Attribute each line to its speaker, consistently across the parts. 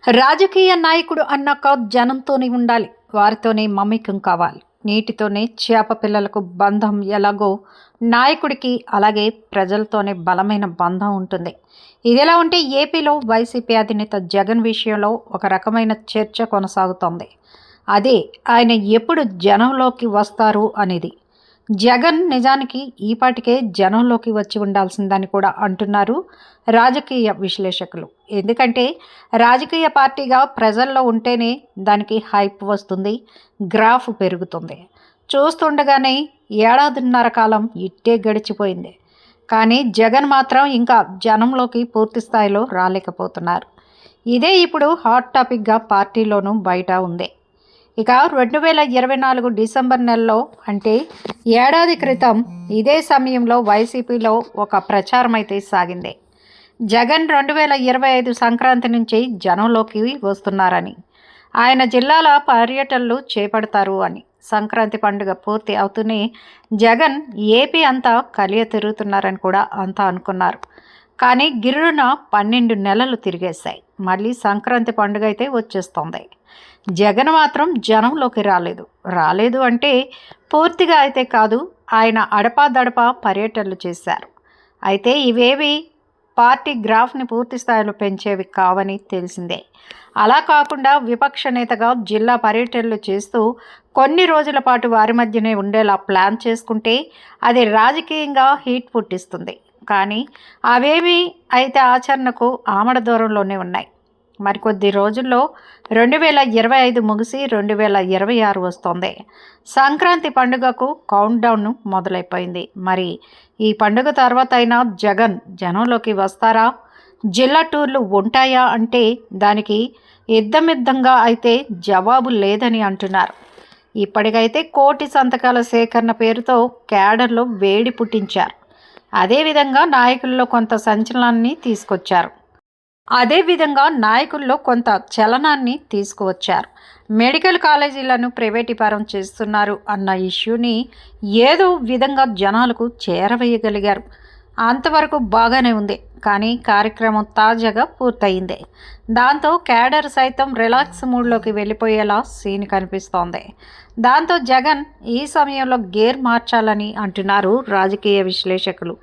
Speaker 1: రాజకీయ నాయకుడు అన్నాక జనంతోనే ఉండాలి, వారితోనే మమేకం కావాలి. నీటితోనే చేప పిల్లలకు బంధం ఎలాగో నాయకుడికి అలాగే ప్రజలతోనే బలమైన బంధం ఉంటుంది. ఇదిలా ఉంటే ఏపీలో వైసీపీ అధినేత జగన్ విషయంలో ఒక రకమైన చర్చ కొనసాగుతోంది. అదే ఆయన ఎప్పుడు జనంలోకి వస్తారు అనేది. జగన్ నిజానికి ఈపాటికే జనంలోకి వచ్చి ఉండాల్సిందని కూడా అంటున్నారు రాజకీయ విశ్లేషకులు. ఎందుకంటే రాజకీయ పార్టీగా ప్రజల్లో ఉంటేనే దానికి హైప్ వస్తుంది, గ్రాఫ్ పెరుగుతుంది. చూస్తుండగానే ఏడాదిన్నర కాలం ఇట్టే గడిచిపోయింది. కానీ జగన్ మాత్రం ఇంకా జనంలోకి పూర్తి స్థాయిలో రాలేకపోతున్నారు. ఇదే ఇప్పుడు హాట్ టాపిక్గా పార్టీలోనూ బయట ఉంది. ఇక 2024 డిసెంబర్ నెలలో, అంటే ఏడాది క్రితం ఇదే సమయంలో వైసీపీలో ఒక ప్రచారం అయితే సాగింది. జగన్ 2025 సంక్రాంతి నుంచి జనంలోకి వస్తున్నారని, ఆయన జిల్లాల పర్యటనలు చేపడతారు అని. సంక్రాంతి పండుగ పూర్తి అవుతూనే జగన్ ఏపీ అంతా కలియ తిరుగుతున్నారని కూడా అంతా అనుకున్నారు. కానీ గిర్రున 12 నెలలు తిరిగేశాయి. మళ్ళీ సంక్రాంతి పండుగ అయితే వచ్చేస్తోంది. జగన్ మాత్రం జనంలోకి రాలేదు అంటే పూర్తిగా అయితే కాదు, ఆయన అడపాదడపా పర్యటనలు చేశారు. అయితే ఇవేవి పార్టీ గ్రాఫ్ని పూర్తి స్థాయిలో పెంచేవి కావని తెలిసిందే. అలా కాకుండా విపక్ష నేతగా జిల్లా పర్యటనలు చేస్తూ కొన్ని రోజుల పాటు వారి మధ్యనే ఉండేలా ప్లాన్ చేసుకుంటే అది రాజకీయంగా హీట్ పుట్టిస్తుంది. కానీ అవేమీ అయితే ఆచరణకు ఆమడ దూరంలోనే ఉన్నాయి. మరికొద్ది రోజుల్లో 2025 ముగిసి 2026 వస్తోంది. సంక్రాంతి పండుగకు కౌంట్డౌన్ మొదలైపోయింది. మరి ఈ పండుగ తర్వాత అయినా జగన్ జనంలోకి వస్తారా? జిల్లా టూర్లు ఉంటాయా అంటే దానికి యుద్ధమిద్దంగా అయితే జవాబు లేదని అంటున్నారు. ఇప్పటికైతే 1 కోటి సంతకాల సేకరణ పేరుతో క్యాడర్లో వేడి పుట్టించారు. అదేవిధంగా నాయకుల్లో కొంత సంచలనాన్ని తీసుకొచ్చారు. అదేవిధంగా నాయకుల్లో కొంత చలనాన్ని తీసుకువచ్చారు. మెడికల్ కాలేజీలను ప్రైవేటీకరణ చేస్తున్నారు అన్న ఇష్యూని ఏదో విధంగా జనాలకు చేరవేయగలిగారు. అంతవరకు బాగానే ఉంది. కానీ కార్యక్రమం తాజాగా పూర్తయింది. దాంతో క్యాడర్ సైతం రిలాక్స్ మూడ్లోకి వెళ్ళిపోయేలా సీన్ కనిపిస్తోంది. దాంతో జగన్ ఈ సమయంలో గేర్ మార్చాలని అంటున్నారు రాజకీయ విశ్లేషకులు.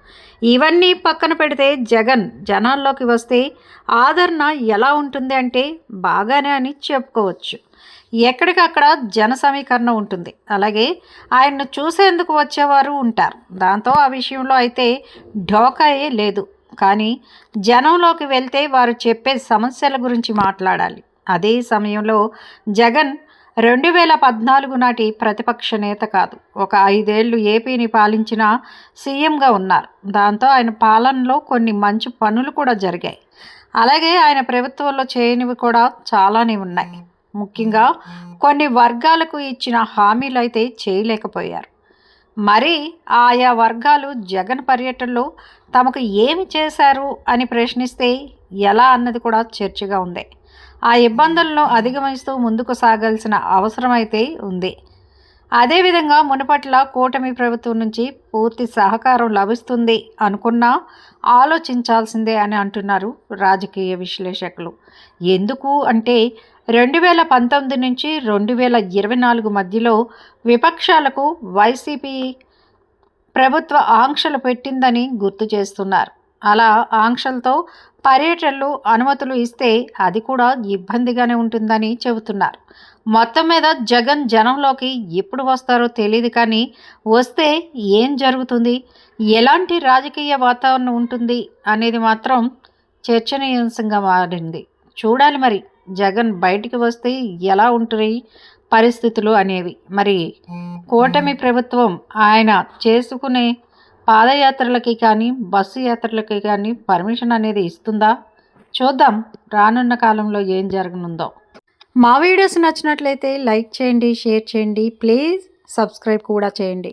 Speaker 1: ఇవన్నీ పక్కన పెడితే జగన్ జనాల్లోకి వస్తే ఆదరణ ఎలా ఉంటుంది అంటే బాగానే అని చెప్పుకోవచ్చు. ఎక్కడికక్కడ జన సమీకరణ ఉంటుంది. అలాగే ఆయన్ను చూసేందుకు వచ్చేవారు ఉంటారు. దాంతో ఆ విషయంలో అయితే ఢోకాయే లేదు. కానీ జనంలోకి వెళ్తే వారు చెప్పే సమస్యల గురించి మాట్లాడాలి. అదే సమయంలో జగన్ 2014 నాటి ప్రతిపక్ష నేత కాదు, ఒక 5 ఏళ్ళు ఏపీని పాలించిన సీఎంగా ఉన్నారు. దాంతో ఆయన పాలనలో కొన్ని మంచి పనులు కూడా జరిగాయి. అలాగే ఆయన ప్రభుత్వంలో చేయనివి కూడా చాలానే ఉన్నాయి. ముఖ్యంగా కొన్ని వర్గాలకు ఇచ్చిన హామీలు అయితే చేయలేకపోయారు. మరి ఆయా వర్గాలు జగన్ పర్యటనలో తమకు ఏమి చేశారు అని ప్రశ్నిస్తే ఎలా అన్నది కూడా చర్చగా ఉంది. ఆ ఇబ్బందులను అధిగమిస్తూ ముందుకు సాగాల్సిన అవసరం అయితే ఉంది. అదేవిధంగా మునుపట్ల కూటమి ప్రభుత్వం నుంచి పూర్తి సహకారం లభిస్తుంది అనుకున్నా ఆలోచించాల్సిందే అని అంటున్నారు రాజకీయ విశ్లేషకులు. ఎందుకు అంటే 2019 నుంచి 2024 మధ్యలో విపక్షాలకు వైసీపీ ప్రభుత్వ ఆంక్షలు పెట్టిందని గుర్తు చేస్తున్నారు. అలా ఆంక్షలతో పర్యటనలు అనుమతులు ఇస్తే అది కూడా ఇబ్బందిగానే ఉంటుందని చెబుతున్నారు. మొత్తం మీద జగన్ జనంలోకి ఎప్పుడు వస్తారో తెలియదు. కానీ వస్తే ఏం జరుగుతుంది, ఎలాంటి రాజకీయ వాతావరణం ఉంటుంది అనేది మాత్రం చర్చనీయాంశంగా మారింది. చూడాలి మరి జగన్ బయటికి వస్తే ఎలా ఉంటాయి పరిస్థితులు అనేవి. మరి కూటమి ప్రభుత్వం ఆయన చేసుకునే పాదయాత్రలకి కానీ బస్సు యాత్రలకి కానీ పర్మిషన్ అనేది ఇస్తుందా? చూద్దాం రానున్న కాలంలో ఏం జరగనుందో. మా వీడియోస్ నచ్చినట్లయితే లైక్ చేయండి, షేర్ చేయండి, ప్లీజ్ సబ్స్క్రైబ్ కూడా చేయండి.